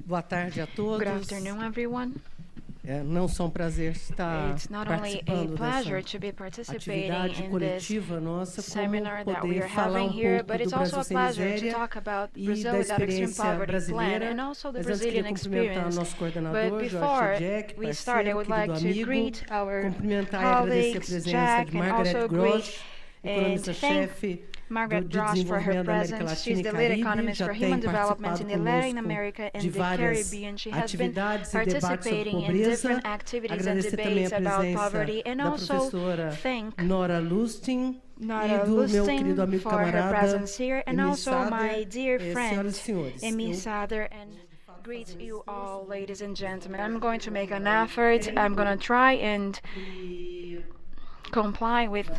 Boa tarde a todos. Good afternoon, everyone. Não só um prazer estar It's not only a participando pleasure dessa to be participating atividade in this coletiva nossa, como seminar that we poder are falar having here, pouco but do it's also Brasil a sem pleasure to miséria talk about e Brazil da without extreme experiência poverty plan brasileira. and also the Mas antes queria Brazilian cumprimentar o experience. nosso But coordenador, before Jack, we start, I parceiro, would querido like to amigo, greet our cumprimentar e agradecer a colleagues, presença de Jack, and Margaret also Gross, greet and economista-chefe Margaret de Ross for her desenvolvimento da América presence. Latina She's e the lead Caribe, economist já for tem human development participado in the Latin conosco America de and the várias Caribbean. She has been atividades e debates sobre participating in pobreza. different activities and Agradecer também a debates about presença poverty, and da also professora thank Nora Lustin e Nora do meu querido Lustin amigo for her camarada presence here, and Emi also my Sader. dear Senhoras friend e senhores, Emi Sader, and greet you all, ladies and gentlemen. I'm going to make an effort. I'm going to try and comply with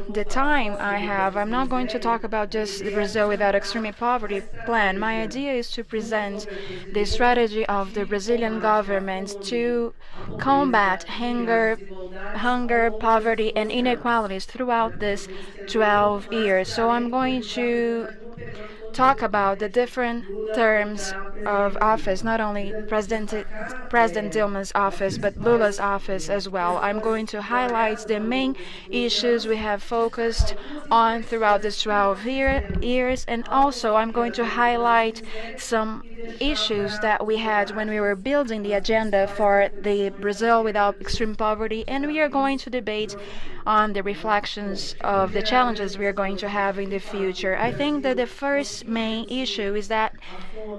the time I have. I'm not going to talk about just the Brazil without extreme poverty plan. My idea is to present the strategy of the Brazilian government to combat hunger, poverty, and inequalities throughout this 12 years. So I'm going to talk about the different terms of office, not only President Dilma's office, but Lula's office as well. I'm going to highlight the main issues we have focused on throughout this 12 years, and also I'm going to highlight some issues that we had when we were building the agenda for the Brazil without extreme poverty, and we are going to debate on the reflections of the challenges we are going to have in the future. I think that the first main issue is that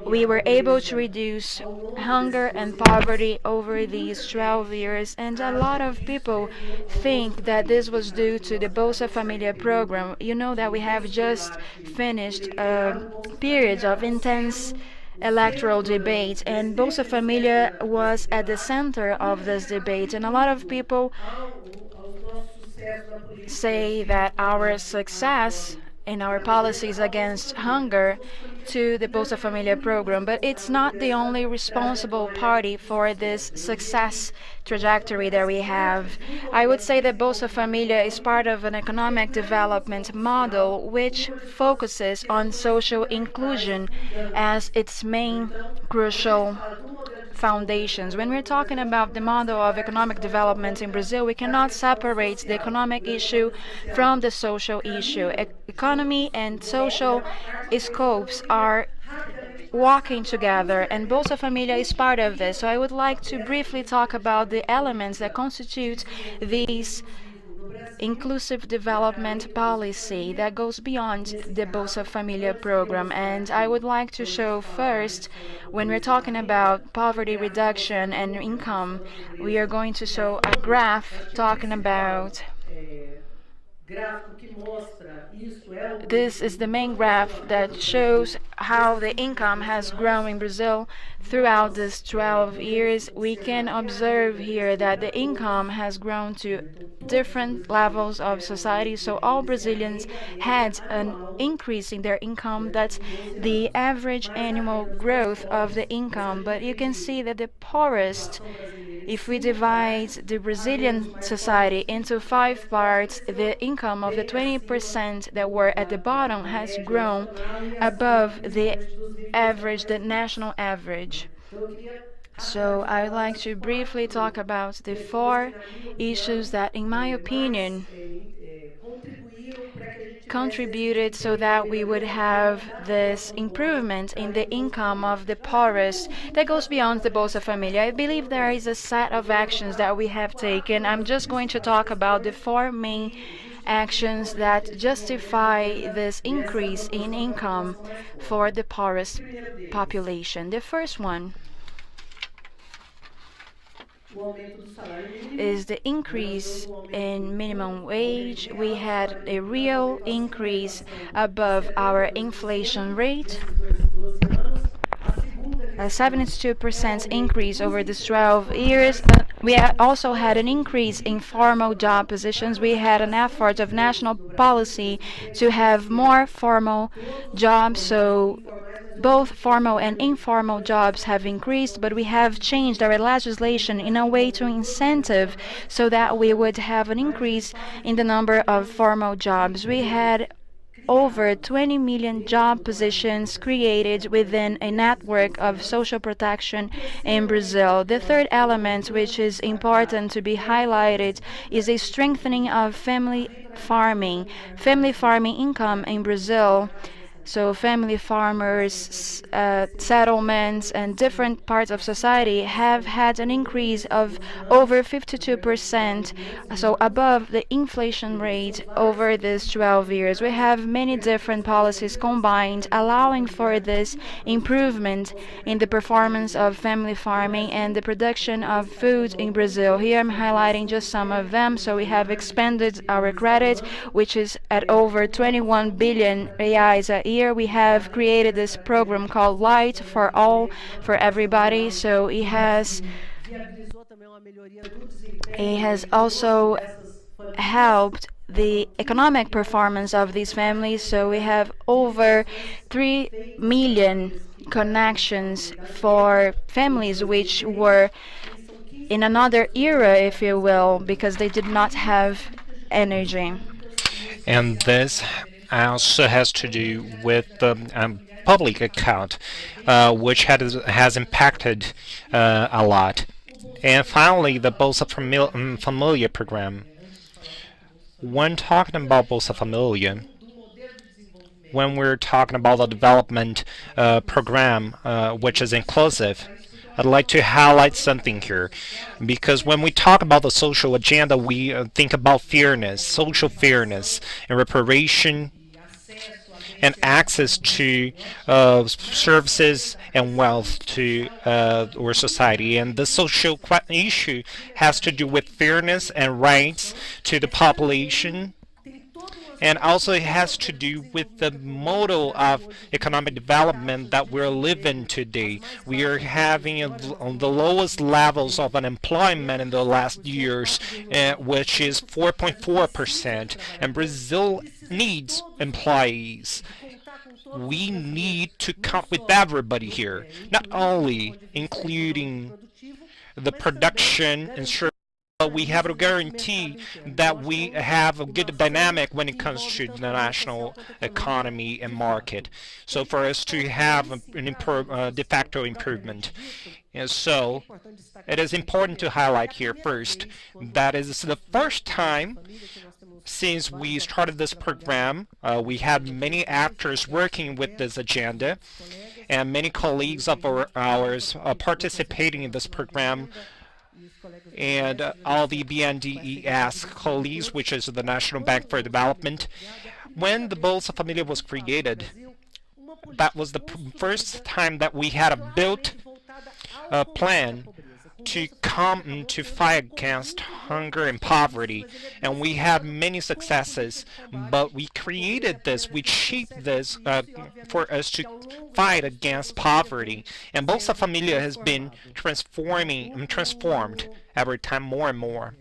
we were able to reduce hunger and poverty over these 12 years, and a lot of people think that this was due to the Bolsa Familia program. You know that we have just finished a period of intense electoral debate, and Bolsa Familia was at the center of this debate, and a lot of people say that our success in our policies against hunger to the Bolsa Familia program, but it's not the only responsible party for this success trajectory that we have. I would say that Bolsa Familia is part of an economic development model which focuses on social inclusion as its main crucial foundations. When we're talking about the model of economic development in Brazil, we cannot separate the economic issue from the social issue. Economy and social scopes are walking together, and Bolsa Familia is part of this. So I would like to briefly talk about the elements that constitute these inclusive development policy that goes beyond the Bolsa Familia program. And I would like to show first, when we're talking about poverty reduction and income, we are going to show a graph talking about this is the main graph that shows how the income has grown in Brazil throughout these 12 years. We can observe here that the income has grown to different levels of society, so all Brazilians had an increase in their income. That's the average annual growth of the income, but you can see that the poorest, if we divide the Brazilian society into 5 parts, the income of the 20% that were at the bottom has grown above the average, the national average. So I would like to briefly talk about the 4 issues that, in my opinion, contributed so that we would have this improvement in the income of the poorest that goes beyond the Bolsa Familia. I believe there is a set of actions that we have taken. I'm just going to talk about the 4 main actions that justify this increase in income for the poorest population. The first one is the increase in minimum wage. We had a real increase above our inflation rate, a 72% increase over these 12 years. We also had an increase in formal job positions. We had an effort of national policy to have more formal jobs, so both formal and informal jobs have increased, but we have changed our legislation in a way to incentive so that we would have an increase in the number of formal jobs. We had over 20 million job positions created within a network of social protection in Brazil. The third element, which is important to be highlighted, is a strengthening of family farming. Family farming income in Brazil, so family farmers, settlements, and different parts of society have had an increase of over 52%, so above the inflation rate over these 12 years. We have many different policies combined, allowing for this improvement in the performance of family farming and the production of food in Brazil. Here I'm highlighting just some of them. So we have expanded our credit, which is at over 21 billion reais a year. We have created this program called Light for All, for everybody. So it has also helped the economic performance of these families. So we have over 3 million connections for families which were in another era, if you will, because they did not have energy. And this also has to do with the public account, which has impacted a lot. And finally, the Bolsa Familia program. When talking about Bolsa Familia, when we're talking about the development program, which is inclusive, I'd like to highlight something here, because when we talk about the social agenda, we think about fairness, social fairness, and reparation and access to services and wealth to our society. And the social issue has to do with fairness and rights to the population. And also it has to do with the model of economic development that we're living today. We are having the lowest levels of unemployment in the last years, which is 4.4%. And Brazil needs employees. We need to count with everybody here, not only including the production and service, but we have to guarantee that we have a good dynamic when it comes to the national economy and market. So for us to have a de facto improvement. And so it is important to highlight here first that is the first time since we started this program. We had many actors working with this agenda, and many colleagues of ours participating in this program, and all the BNDES colleagues, which is the National Bank for Development. When the Bolsa Familia was created, that was the first time that we had a built plan to fight against hunger and poverty, and we had many successes. But we created this, we shaped this for us to fight against poverty. And Bolsa Familia has been transformed every time more and more.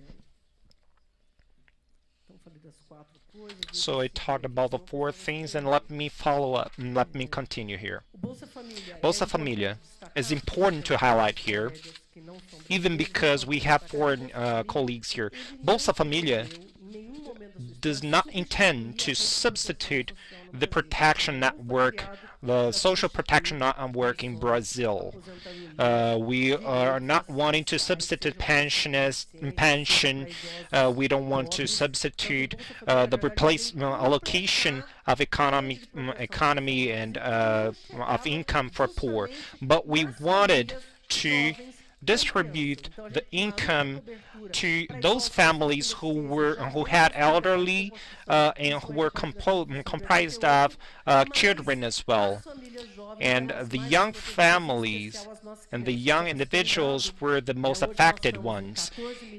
So I talked about the 4 things, and let me follow up and let me continue here. Bolsa Familia is important to highlight here, even because we have foreign colleagues here. Bolsa Familia does not intend to substitute the protection network, the social protection network in Brazil. We are not wanting to substitute pension. We don't want to substitute the replacement allocation of economy and of income for poor. But we wanted to distribute the income to those families who had elderly and who were comprised of children as well. And the young families and the young individuals were the most affected ones.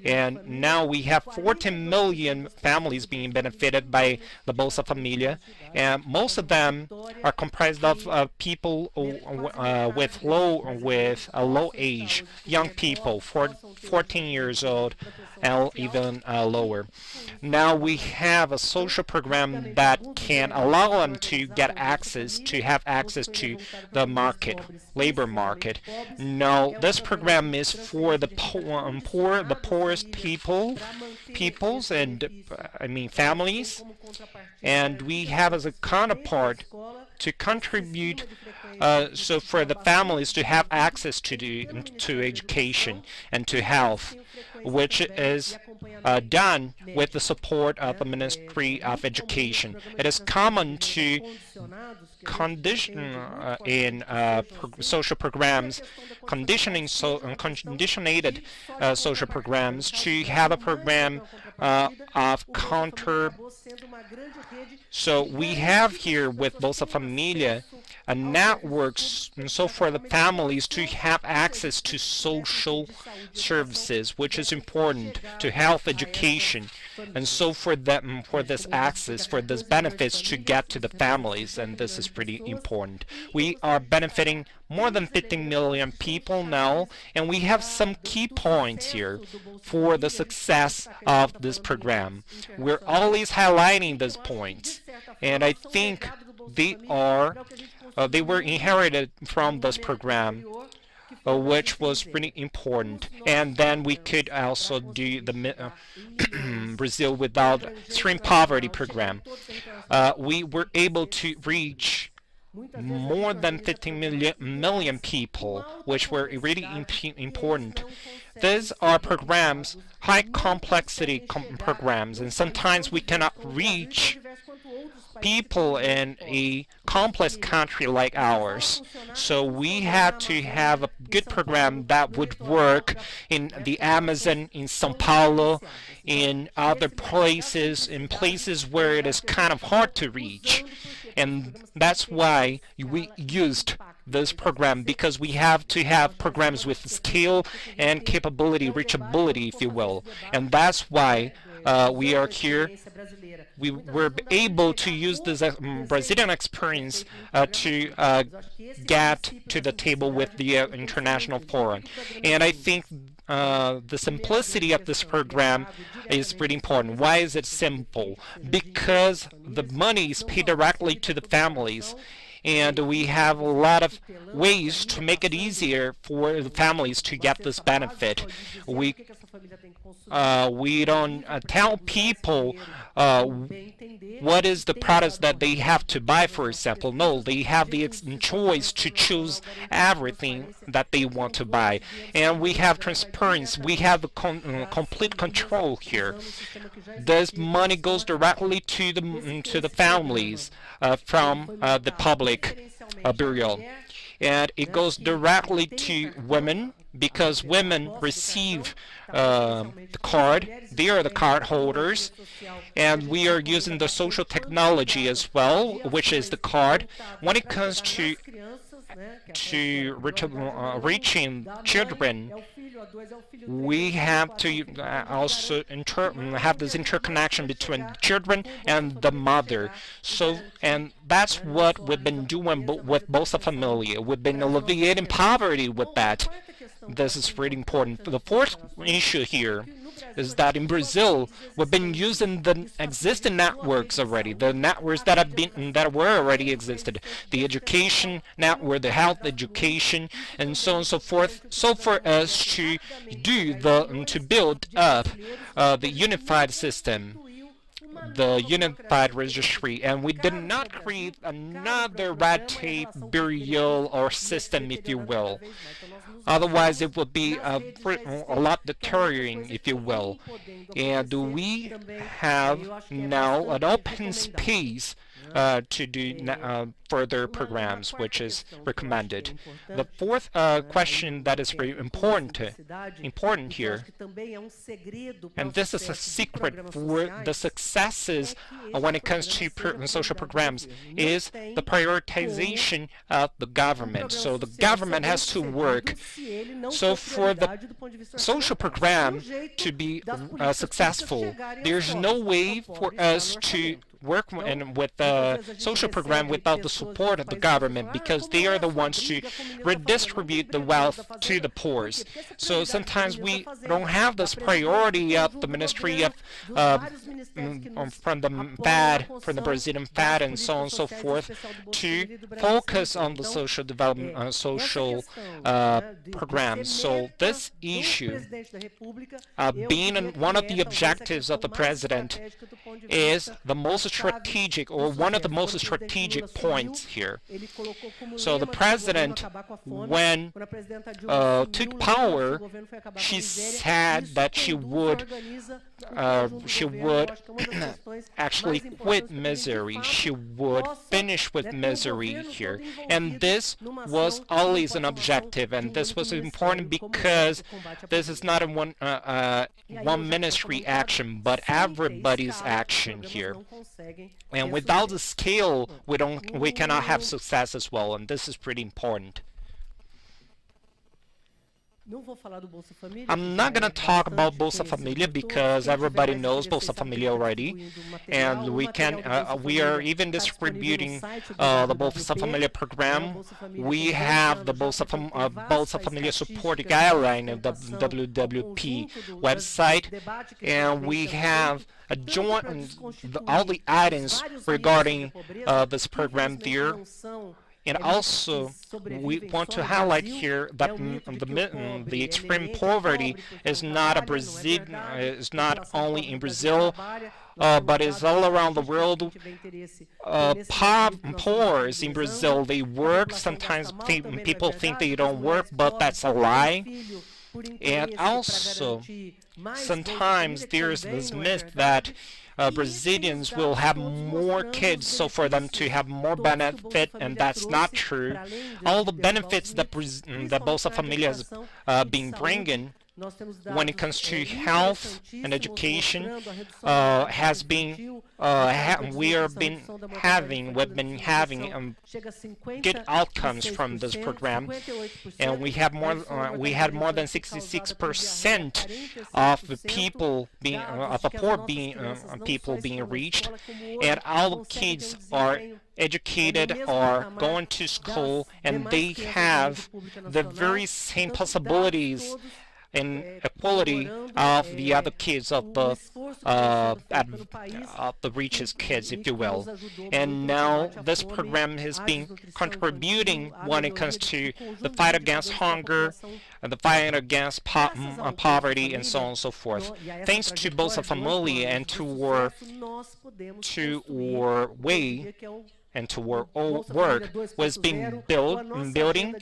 And now we have 14 million families being benefited by the Bolsa Familia, and most of them are comprised of people with a low age, young people, 14 years old, and even lower. Now we have a social program that can allow them to have access to the market, labor market. No, this program is for the poor, the poorest peoples, and families. And we have as a counterpart to contribute so for the families to have access to education and to health, which is done with the support of the Ministry of Education. It is common to condition in social programs, conditionated social programs, to have a program of counter. So we have here with Bolsa Familia a network so for the families to have access to social services, which is important, to health education, and so for this access, for this benefits to get to the families, and this is pretty important. We are benefiting more than 15 million people now, and we have some key points here for the success of this program. We're always highlighting these points, and I think they were inherited from this program, which was really important. And then we could also do the Brazil without extreme poverty program. We were able to reach more than 15 million people, which were really important. These are programs, high complexity programs, and sometimes we cannot reach people in a complex country like ours. So we had to have a good program that would work in the Amazon, in São Paulo, in other places, in places where it is kind of hard to reach. And that's why we used this program, because we have to have programs with scale and capability, reachability, if you will. And that's why we are here. We were able to use this Brazilian experience to get to the table with the international forum. And I think the simplicity of this program is pretty important. Why is it simple? Because the money is paid directly to the families, and we have a lot of ways to make it easier for the families to get this benefit. We don't tell people what is the products that they have to buy, for example. No, they have the choice to choose everything that they want to buy. And we have transparency. We have complete control here. This money goes directly to the families from the public bureau. And it goes directly to women, because women receive the card. They are the card holders, and we are using the social technology as well, which is the card. When it comes to reaching children, we have to also have this interconnection between children and the mother. So, and that's what we've been doing with Bolsa Familia. We've been alleviating poverty with that. This is really important. The fourth issue here is that in Brazil, we've been using the existing networks already, the networks that were already existed, the education network, the health education, and so on and so forth. So for us to build up the unified system, the unified registry, and we did not create another red tape burial or system, if you will. Otherwise, it would be a lot deteriorating, if you will. And we have now an open space to do further programs, which is recommended. The fourth question that is very important here, and this is a secret for the successes when it comes to social programs, is the prioritization of the government. So the government has to work. So for the social program to be successful, there's no way for us to work with the social program without the support of the government, because they are the ones to redistribute the wealth to the poor. So sometimes we don't have this priority of the Ministry of from the FAD, from the Brazilian FAD, and so on and so forth, to focus on the social development, social programs. So this issue, being one of the objectives of the president, is the most strategic, or one of the most strategic points here. So the president, when took power, she said that she would actually quit misery. She would finish with misery here. And this was always an objective, and this was important because this is not a one ministry action, but everybody's action here. And without the scale, we cannot have success as well, and this is pretty important. I'm not going to talk about Bolsa Familia because everybody knows Bolsa Familia already, and we are even distributing the Bolsa Familia program. We have the Bolsa Familia support guideline of the WWP website, and we have a joint all the items regarding this program there. And also, we want to highlight here that the extreme poverty is not is not only in Brazil, but is all around the world. Poor in Brazil, they work. Sometimes people think they don't work, but that's a lie. And also, sometimes there's this myth that Brazilians will have more kids, so for them to have more benefit, and that's not true. All the benefits that Bolsa Familia has been bringing when it comes to health and education we've been having good outcomes from this program, and we had more than 66% of the people people being reached, and all the kids are educated or going to school, and they have the very same possibilities and equality of the other kids, of the richest kids, if you will. And now this program has been contributing when it comes to the fight against hunger, the fight against poverty, and so on and so forth. Thanks to Bolsa Familia and to our way and to our work was being building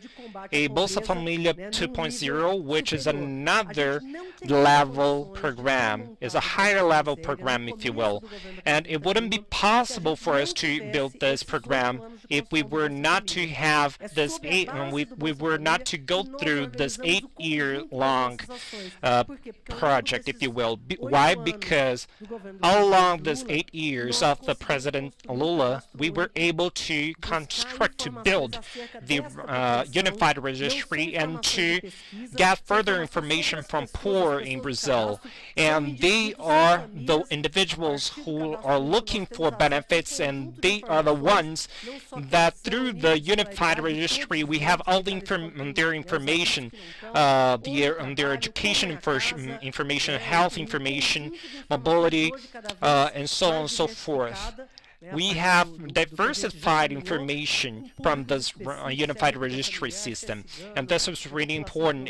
a Bolsa Familia 2.0, which is another level program, is a higher level program, if you will. And it wouldn't be possible for us to build this program if we were not to have this we were not to go through this 8-year-long project, if you will. Why? Because all along this 8 years of the President Lula, we were able to build the unified registry and to get further information from poor in Brazil. And they are the individuals who are looking for benefits, and they are the ones that through the unified registry we have all their information, their education information, health information, mobility, and so on and so forth. We have diversified information from this unified registry system, and this is really important.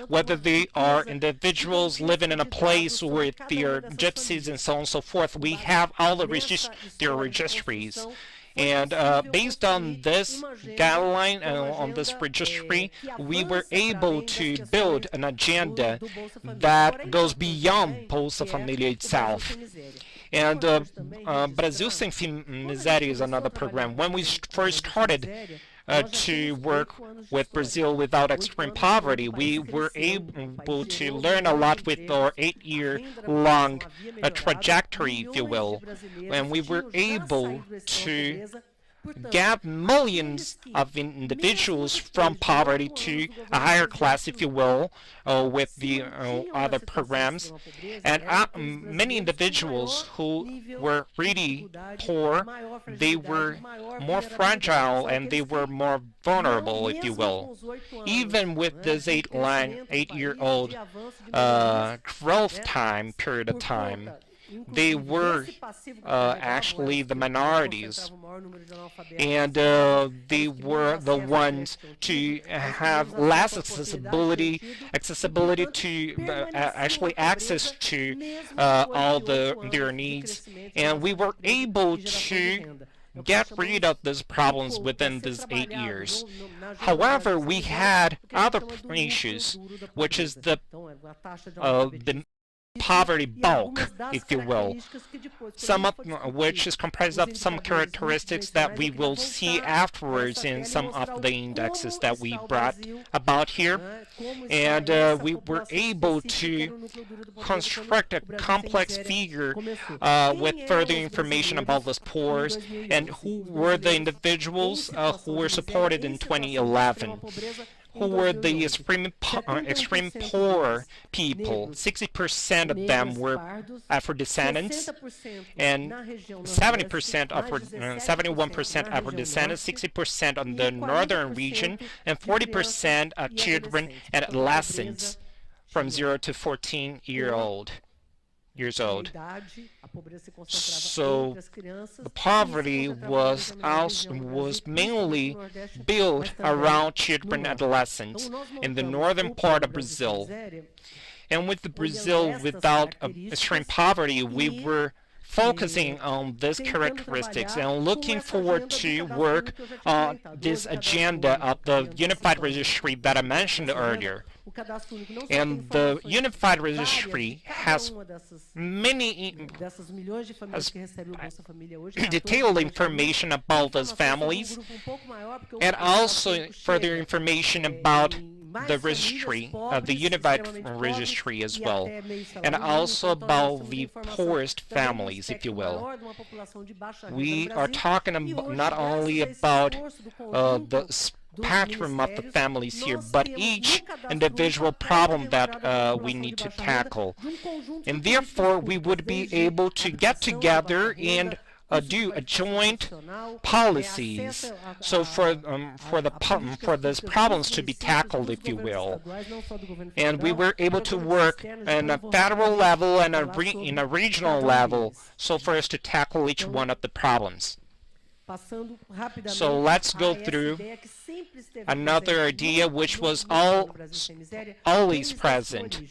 Whether they are individuals living in a place, or if they are gypsies and so on and so forth, we have all their registries. And based on this guideline and on this registry, we were able to build an agenda that goes beyond Bolsa Familia itself. And Brasil Sem Miséria is another program. When we first started to work with Brazil without extreme poverty, we were able to learn a lot with our 8-year-long trajectory, if you will. And we were able to get millions of individuals from poverty to a higher class, if you will, with the other programs. And many individuals who were really poor, they were more fragile and they were more vulnerable, if you will. Even with this 8-year-old growth period of time, they were actually the minorities, and they were the ones to have less accessibility to actually access to all their needs, and we were able to get rid of these problems within these 8 years. However, we had other issues, which is the poverty bulk, if you will, some of which is comprised of some characteristics that we will see afterwards in some of the indexes that we brought about here. And we were able to construct a complex figure with further information about those poor and who were the individuals who were supported in 2011. Who were the extreme poor people. 60% of them were Afro-descendants, and 71% Afro-descendants, 60% on the northern region, and 40% are children and adolescents from 0 to 14 years old. So the poverty was mainly built around children and adolescents in the northern part of Brazil. And with the Brazil without extreme poverty, we were focusing on these characteristics and looking forward to work on this agenda of the unified registry that I mentioned earlier. And the unified registry has many detailed information about those families, and also further information about the registry, the unified registry as well, and also about the poorest families, if you will. We are talking about not only about the spectrum of the families here, but each individual problem that we need to tackle. And therefore, we would be able to get together and do a joint policies, so for these problems to be tackled, if you will. And we were able to work on a federal level and in a regional level, so for us to tackle each one of the problems. So let's go through another idea which was always present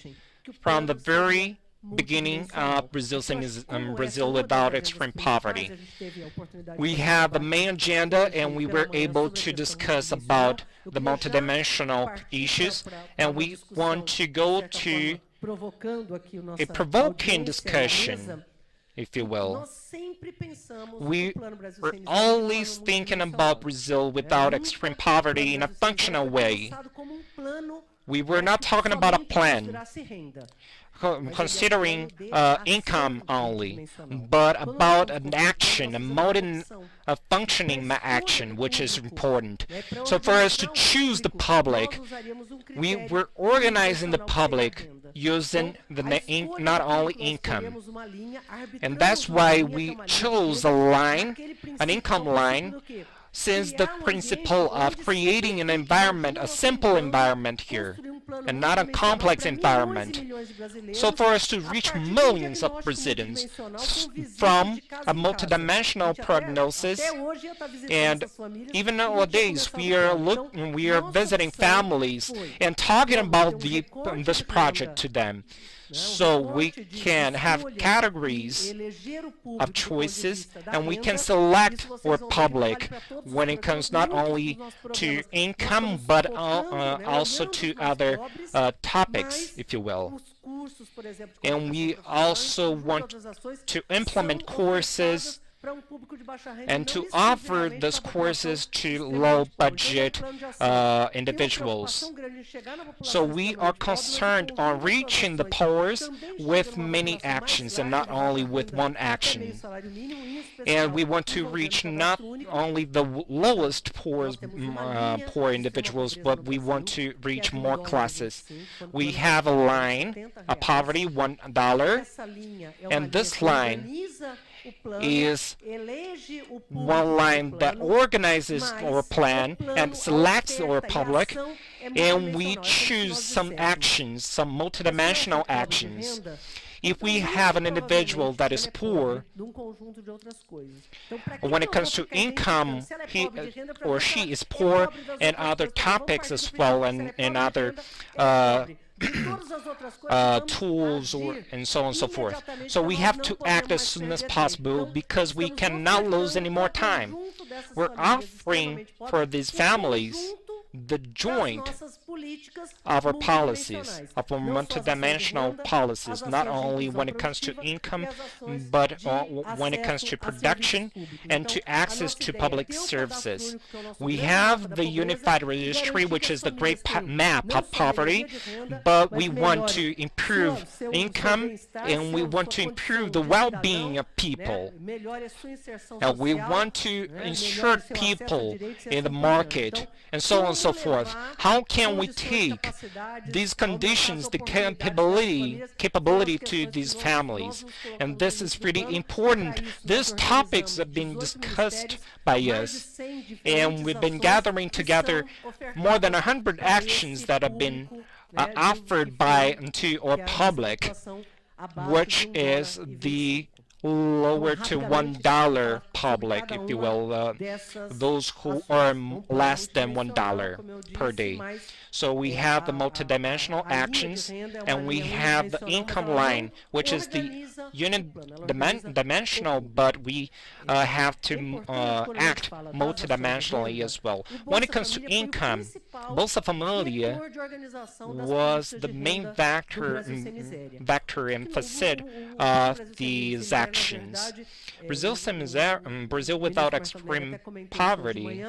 from the very beginning of Brazil without extreme poverty. We have the main agenda, and we were able to discuss about the multidimensional issues, and we want to go to a provoking discussion, if you will. We were always thinking about Brazil without extreme poverty in a functional way. We were not talking about a plan considering income only, but about an action, a functioning action, which is important. So for us to choose the public, we were organizing the public using not only income. And that's why we chose an income line, since the principle of creating an environment, a simple environment here, and not a complex environment. So for us to reach millions of Brazilians from a multidimensional prognosis, and even nowadays we are visiting families and talking about this project to them. So we can have categories of choices, and we can select our public when it comes not only to income, but also to other topics, if you will. And we also want to implement courses and to offer those courses to low-budget individuals. So we are concerned on reaching the poor with many actions and not only with one action. And we want to reach not only the lowest poor individuals, but we want to reach more classes. We have a line, a poverty $1, and this line is one line that organizes our plan and selects our public, and we choose some actions, some multidimensional actions. If we have an individual that is poor, when it comes to income, he or she is poor, and other topics as well, and other tools and so on and so forth. So we have to act as soon as possible because we cannot lose any more time. We're offering for these families the joint of our policies, of our multidimensional policies, not only when it comes to income, but when it comes to production and to access to public services. We have the unified registry, which is the great map of poverty, but we want to improve income and we want to improve the well-being of people. And we want to insert people in the market and so on and so forth. How can we take these conditions, the capability to these families? And this is really important. These topics have been discussed by us, and we've been gathering together more than 100 actions that have been offered to our public, which is the lower to $1 public, if you will, those who earn less than $1 per day. So we have the multidimensional actions, and we have the income line, which is the unidimensional, but we have to act multidimensionally as well. When it comes to income, Bolsa Familia was the main vector and facet of these actions. Brazil without extreme poverty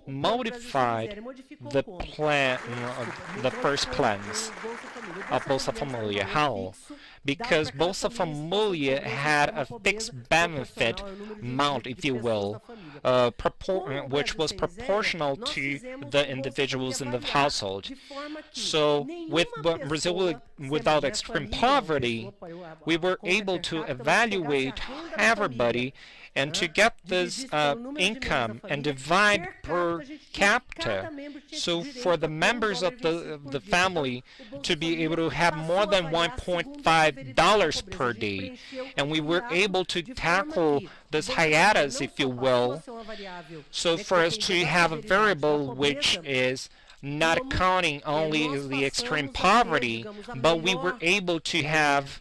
modified the plan, the first plans of Bolsa Familia. How? Because Bolsa Familia had a fixed benefit amount, if you will, which was proportional to the individuals in the household. So with Brazil without extreme poverty, we were able to evaluate everybody and to get this income and divide per capita. So for the members of the family to be able to have more than $1.5 per day. And we were able to tackle this hiatus, if you will, so for us to have a variable which is not counting only the extreme poverty, but we were able to have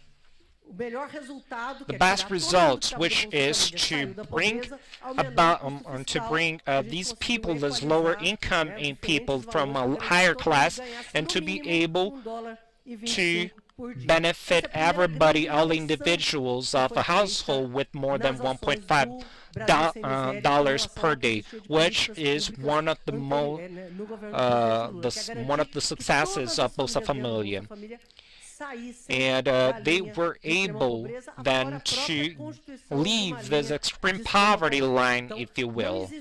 the best results, which is to bring these people, these lower income people from a higher class, and to be able to benefit everybody, all individuals of a household with more than $1.5 per day, which is one of the successes of Bolsa Familia. And they were able then to leave this extreme poverty line, if you will.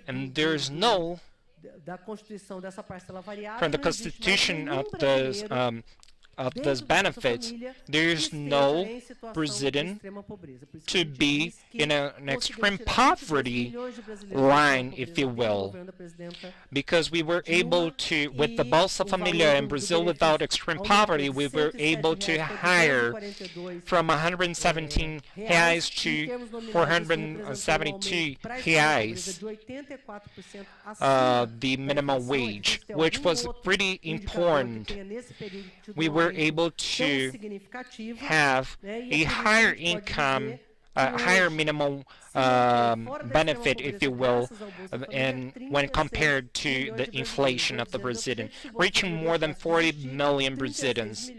And there's no, from the constitution of those benefits, there is no Brazilian to be in an extreme poverty line, if you will, because we were able to, with the Bolsa Familia in Brazil without extreme poverty, we were able to hire from 117 reais to 472 reais the minimum wage, which was pretty important. We were able to have a higher income, higher minimum benefit, if you will, and when compared to the inflation of the Brazilian, reaching more than 40 million Brazilians.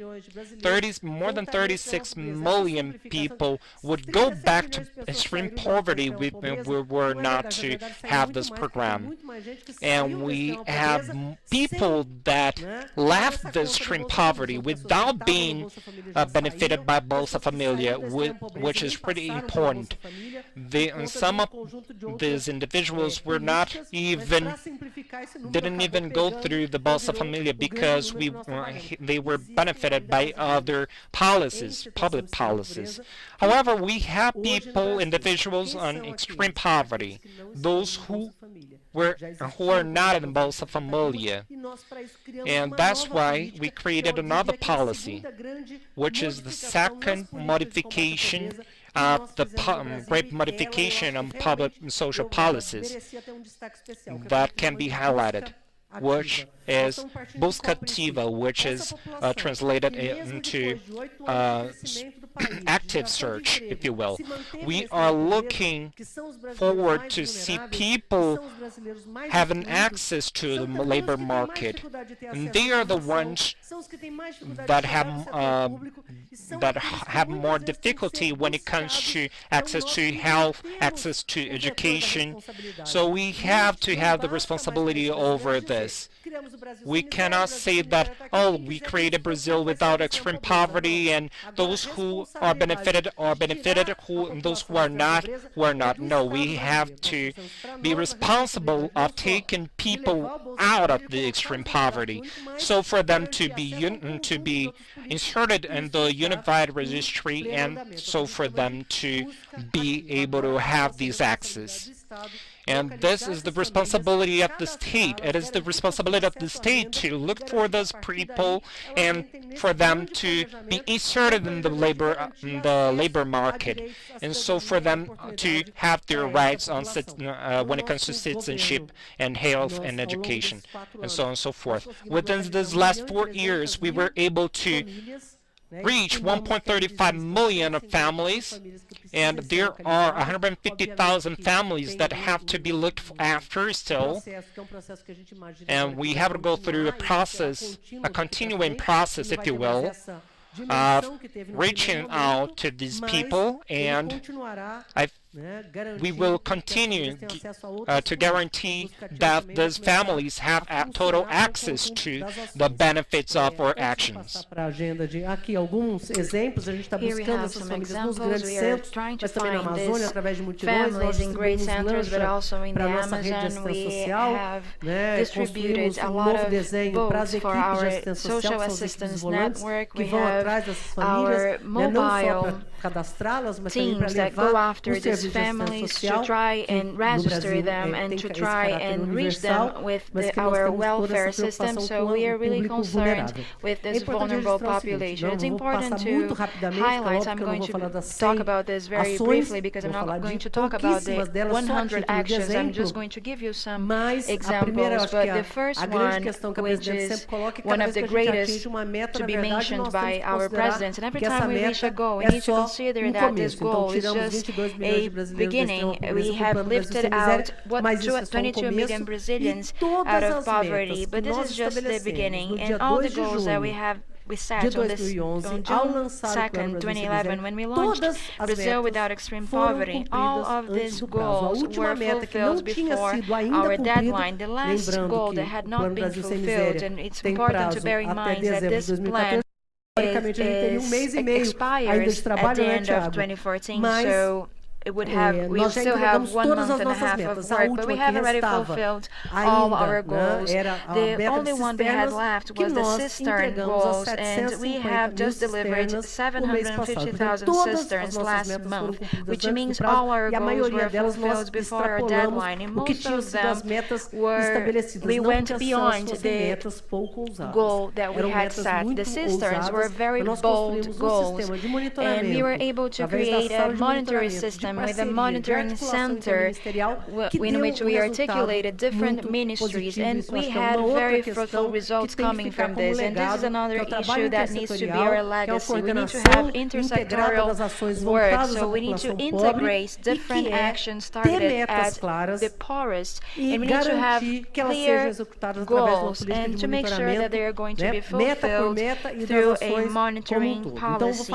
More than 36 million people would go back to extreme poverty if we were not to have this program. And we have people that left the extreme poverty without being benefited by Bolsa Familia, which is pretty important. Some of these individuals were not even, didn't even go through the Bolsa Familia because they were benefited supported by other policies, public policies. However, we have people, individuals on extreme poverty, those who are not in Bolsa Familia. And that's why we created another policy, which is the second modification of the great modification on public and social policies that can be highlighted, which is Busca Ativa, which is translated into active search, if you will. We are looking forward to see people having access to the labor market, and they are the ones that have more difficulty when it comes to access to health, access to education. So we have to have the responsibility over this. We cannot say that, oh, we created Brazil without extreme poverty, and those who are benefited, and those who are not, were not. No, we have to be responsible of taking people out of the extreme poverty, so for them to be inserted in the unified registry, and so for them to be able to have these access. And this is the responsibility of the state. It is the responsibility of the state to look for those people and for them to be inserted in the labor market, and so for them to have their rights on when it comes to citizenship and health and education, and so on and so forth. Within these last 4 years, we were able to reach 1.35 million of families, and there are 150,000 families that have to be looked after still, and we have to go through a process, a continuing process, if you will, of reaching out to these people, and we will continue to guarantee that these families have total access to the benefits of our actions. Here we have some examples. We are trying to find these families in great centers, but also in the Amazon. We have distributed a lot of books for our social assistance network. We have our mobile teams that go after these families to try and register them and to try and reach them with our welfare system. So we are really concerned with this vulnerable population. It's important to highlight, I'm going to talk about this very briefly because I'm not going to talk about the 100 actions. I'm just going to give you some examples. But the first one, which is one of the greatest to be mentioned by our presidents, and every time we reach a goal, we need to consider that this goal is just a beginning. We have lifted out 22 million Brazilians out of poverty, but this is just the beginning. And all the goals that we set on June 2nd, 2011, when we launched Brazil Without Extreme Poverty, all of these goals were fulfilled before our deadline. The last goal that had not been fulfilled, and it's important to bear in mind that this plan expires at the end of 2014, so we still have 1 month and a half of work, but we have already fulfilled all our goals. The only one we had left was the cistern goals, and we have just delivered 750,000 cisterns last month, which means all our goals were fulfilled before our deadline, and most of them we went beyond the goal that we had set. The cisterns were very bold goals, and we were able to create a monetary system with a monitoring center in which we articulated different ministries, and we had very fruitful results coming from this. And this is another issue that needs to be our legacy. We need to have intersectorial work, so we need to integrate different actions targeted at the poorest, and we need to have clear goals and to make sure that they are going to be fulfilled through a monitoring policy.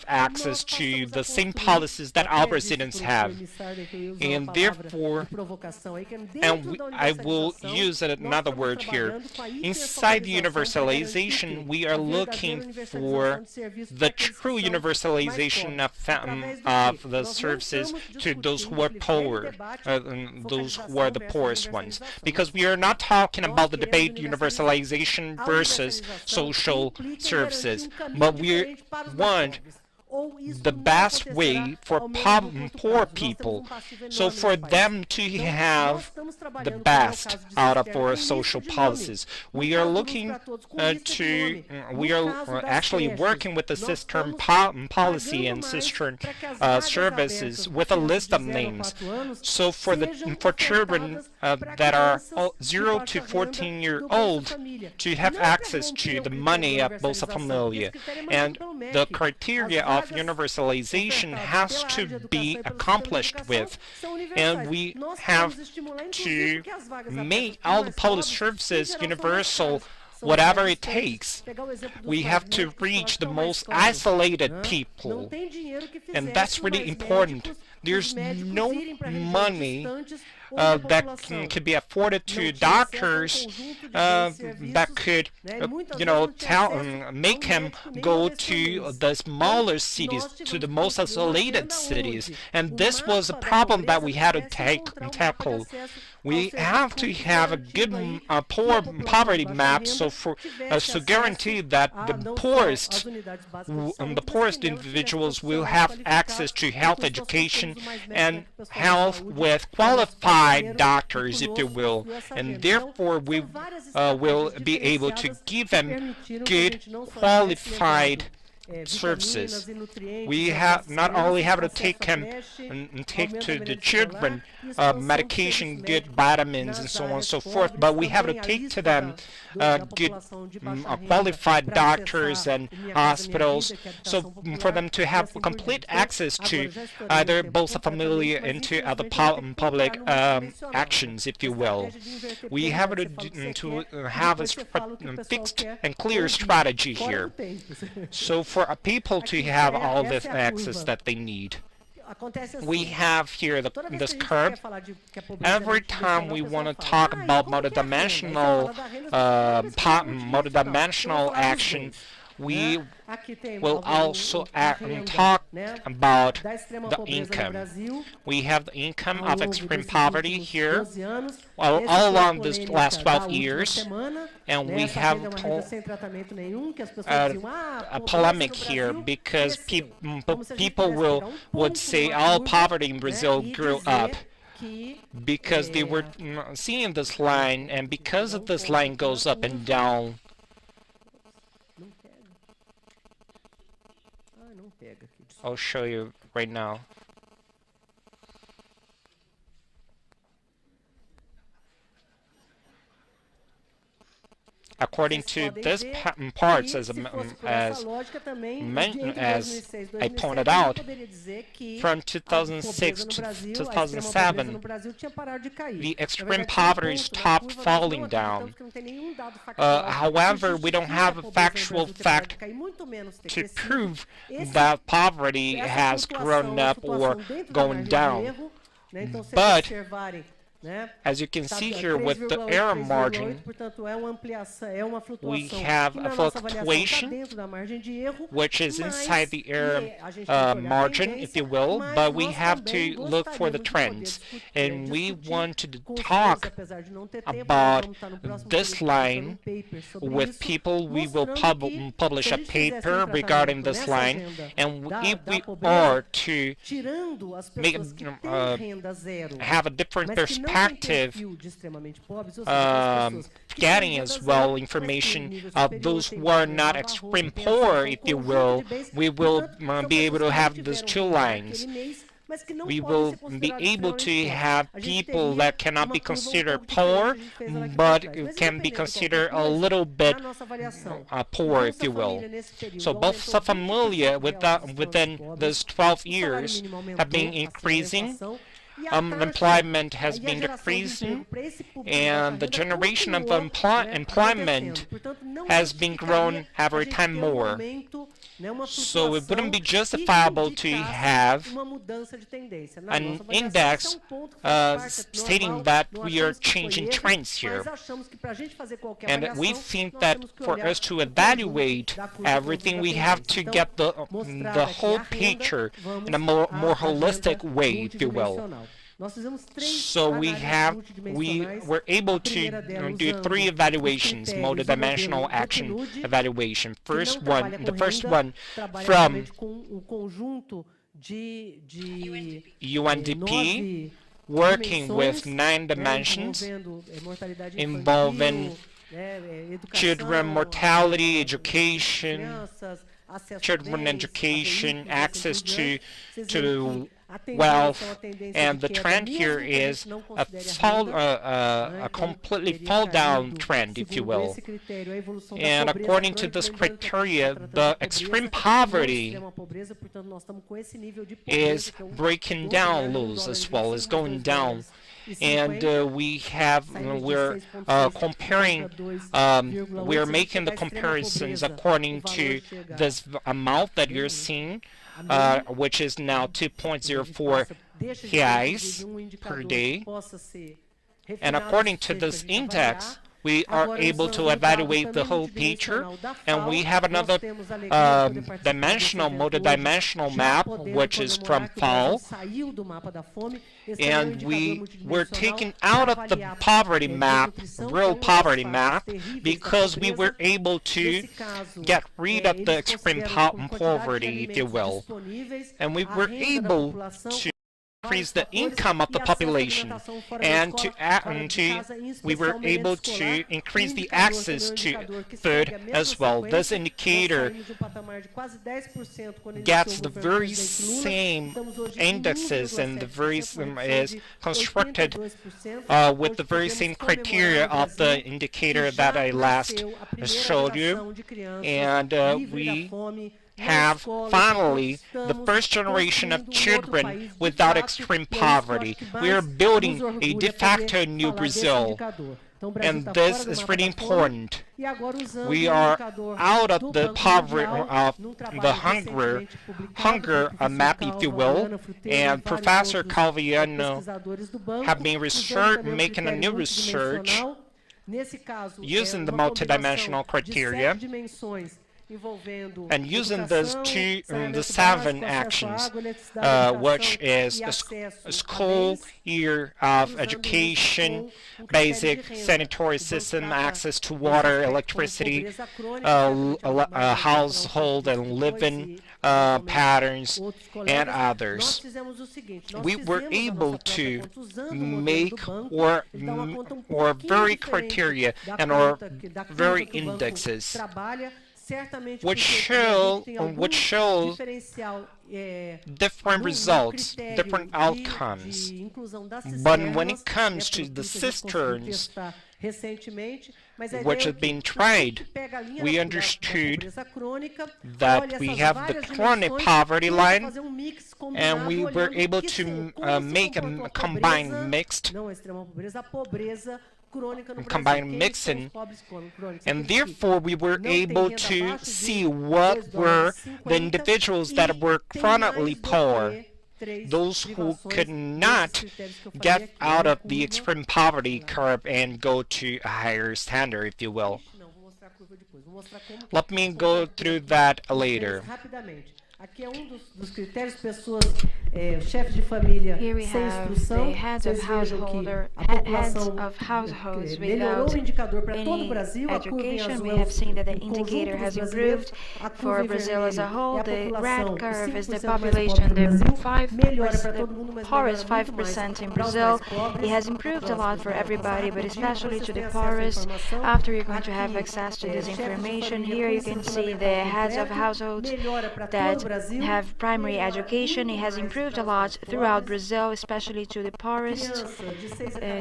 have access to the same policy policies that our residents have. And therefore, I will use another word here. Inside the universalization, we are looking for the true universalization of the services to those who are poor, those who are the poorest ones. Because we are not talking about the debate universalization versus social services, but we want the best way for poor people, so for them to have the best out of our social policies. We are looking we are actually working with the cistern policy and cistern services with a list of names. So for children that are 0 to 14-year-old to have access to the money of Bolsa Familia, and the criteria of universalization has to be accomplished with, and we have to make all the public services universal, whatever it takes. We have to reach the most isolated people, and that's really important. There's no money that can be afforded to doctors that could, make him go to the smaller cities, to the most isolated cities. And this was a problem that we had to tackle. We have to have a good poverty map, so to guarantee that the poorest individuals will have access to health education and health with qualified doctors, if you will, and therefore we will be able to give them good qualified services. We have not only have to take to the children medication, good vitamins, and so on and so forth, but we have to take to them good qualified doctors and hospitals, so for them to have complete access to either Bolsa Familia and to other public actions, if you will. We have to have a fixed and clear strategy here, so for people to have all this access that they need. We have here this curve. Every time we want to talk about multidimensional action, we will also talk about the income. We have the income of extreme poverty here all along this last 12 years, and we have a polemic here because people would say all poverty in Brazil grew up because they were seeing this line, and because of this line goes up and down. I'll show you right now. According to this parts, as I pointed out, from 2006 to 2007, the extreme poverty stopped falling down. However, we don't have a factual fact to prove that poverty has grown up or going down. But as you can see here with the error margin, we have a fluctuation which is inside the error margin, if you will, but we have to look for the trends. And we want to talk about this line with people. We will publish a paper regarding this line, and if we are to have a different perspective, getting as well information of those who are not extreme poor, if you will, we will be able to have these two lines. We will be able to have people that cannot be considered poor, but can be considered a little bit poor, if you will. So Bolsa Familia within these 12 years have been increasing. employment has been decreasing, and the generation of employment has been growing every time more. So it wouldn't be justifiable to have an index stating that we are changing trends here. And we think that for us to evaluate everything, we have to get the whole picture in a more holistic way, if you will. So we were able to do 3 evaluations, multidimensional action evaluation. The first one from UNDP, working with 9 dimensions involving children mortality, education, access to wealth, and the trend here is a completely fall down trend, if you will. And according to this criteria, the extreme poverty is breaking down loose as well, is going down. And we're comparing, we're making the comparisons according to this amount that you're seeing, which is now 2.04 reais per day. And according to this index, we are able to evaluate the whole picture, and we have another multidimensional map, which is from FAO, and we were taken out of the poverty map, real poverty map, because we were able to get rid of the extreme poverty, if you will, and we were able to increase the income of the population, and we were able to increase the access to food as well. This indicator gets the very same indexes, and the very is constructed with the very same criteria of the indicator that I last showed you, and we have finally the first generation of children without extreme poverty. We are building a de facto new Brazil, and this is really important. We are out of the poverty of the hunger map, if you will, and Professor Calviano have been making a new research using the multidimensional criteria, and using those the 7 actions, which is a school year of education, basic sanitary system, access to water, electricity, household and living patterns, and others. We were able to make our very criteria and our very indexes, which show different results, different outcomes. But when it comes to the cisterns, which have been tried, we understood that we have the chronic poverty line, and we were able to make a combined mixing, and therefore we were able to see what were the individuals that were chronically poor, those who could not get out of the extreme poverty curve and go to a higher standard, if you will. Let me go through that later. Aqui dos critérios, pessoas, chefes de família sem instrução, vocês vejam que a população melhorou o indicador para todo o Brasil, a curva em azul é o conjunto dos brasileiros, a curva em vermelho é a população, 5% do Brasil, melhora para todo mundo, mas poorest 5% in Brazil. It has improved a lot for everybody, but especially to the poorest. After you're going to have access to this information, here you can see the heads of households that have primary education. It has improved a lot throughout Brazil, especially to the poorest.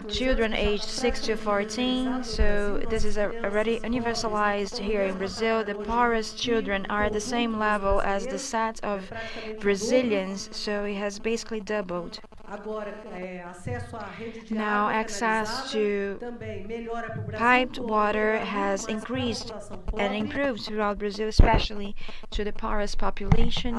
Children aged 6 to 14, so this is already universalized here in Brazil. The poorest children are at the same level as the set of Brazilians, so it has basically doubled. Now, access to piped water has increased and improved throughout Brazil, especially to the poorest population.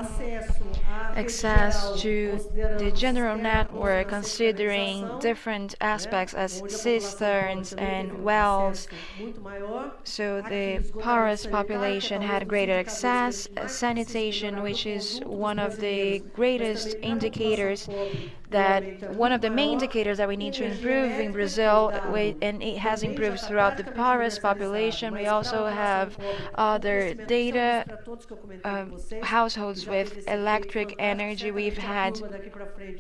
Access to the general network, considering different aspects as cisterns and wells. So the poorest population had greater access. Sanitation, which is one of the greatest indicators one of the main indicators that we need to improve in Brazil, and it has improved throughout the poorest population. We also have other data, households with electric energy. We've had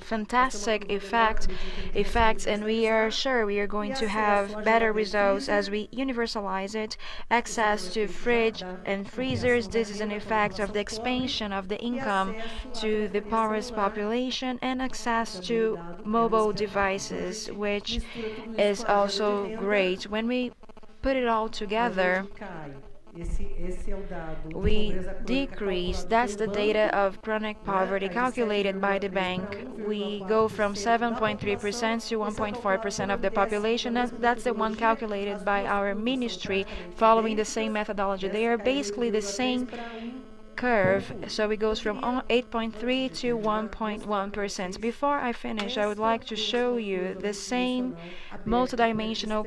fantastic effects, and we are sure we are going to have better results as we universalize it. Access to fridge and freezers, this is an effect of the expansion of the income to the poorest population, and access to mobile devices, which is also great. When we put it all together, we decrease. That's the data of chronic poverty calculated by the bank. We go from 7.3% to 1.4% of the population. That's the one calculated by our ministry, following the same methodology. They are basically the same curve, so it goes from 8.3 to 1.1%. Before I finish, I would like to show you the same multidimensional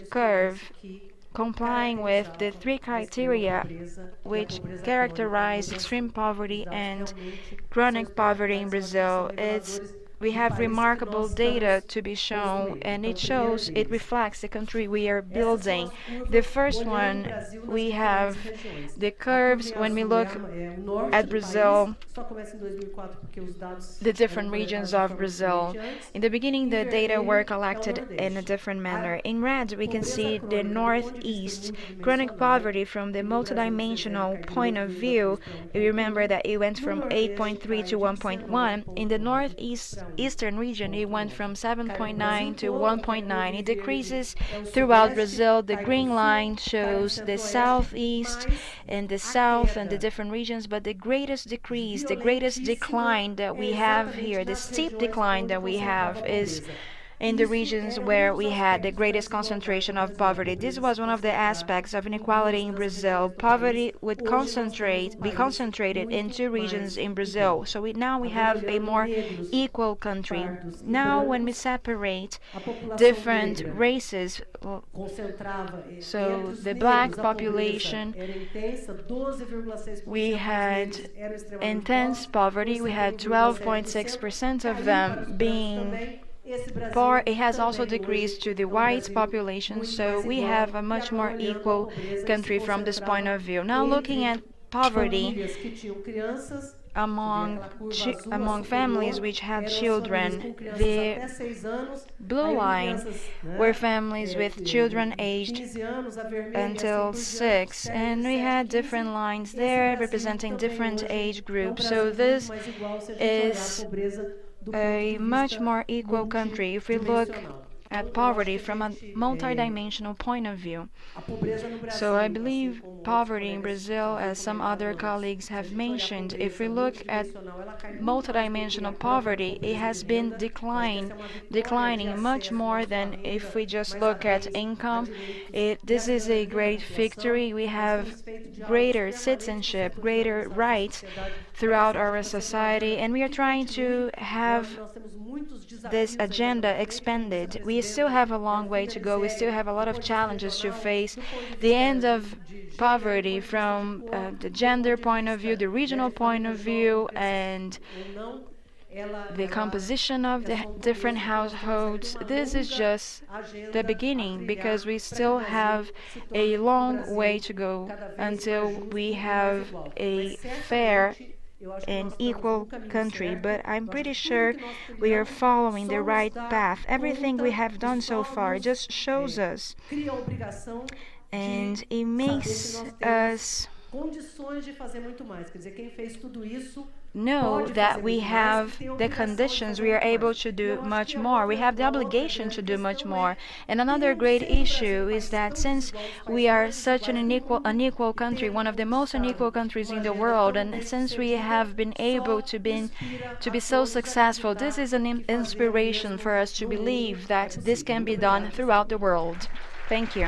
curve complying with the three criteria which characterize extreme poverty and chronic poverty in Brazil. We have remarkable data to be shown, and it reflects the country we are building. The first one, we have the curves when we look at Brazil, the different regions of Brazil. In the beginning, the data were collected in a different manner. In red, we can see the northeast chronic poverty from the multidimensional point of view. You remember that it went from 8.3 to 1.1. In the northeastern region, it went from 7.9 to 1.9. It decreases throughout Brazil. The green line shows the southeast and the south and the different regions, but the greatest decrease, the greatest decline that we have here, the steep decline that we have, is in the regions where we had the greatest concentration of poverty. This was one of the aspects of inequality in Brazil. Poverty would be concentrated in two regions in Brazil. So now we have a more equal country. Now when we separate different races, so the black population, we had intense poverty. We had 12.6% of them being poor. It has also decreased to the white population, so we have a much more equal country from this point of view. Now looking at poverty among families which had children, the blue line were families with children aged until 6, and we had different lines there representing different age groups. So this is a much more equal country if we look at poverty from a multidimensional point of view. So I believe poverty in Brazil, as some other colleagues have mentioned, if we look at multidimensional poverty, it has been declining much more than if we just look at income. This is a great victory. We have greater citizenship, greater rights throughout our society, and we are trying to have this agenda expanded. We still have a long way to go. We still have a lot of challenges to face. The end of poverty from the gender point of view, the regional point of view, and the composition of the different households. This is just the beginning, because we still have a long way to go until we have a fair an equal country, but I'm pretty sure we are following the right path. Everything we have done so far just shows us, and it makes us condições de fazer muito mais. Quer dizer, quem fez tudo isso know that we have the conditions, we are able to do much more. We have the obligation to do much more. And another great issue is that since we are such an unequal country, one of the most unequal countries in the world, and since we have been able to be so successful, this is an inspiration for us to believe that this can be done throughout the world. Thank you.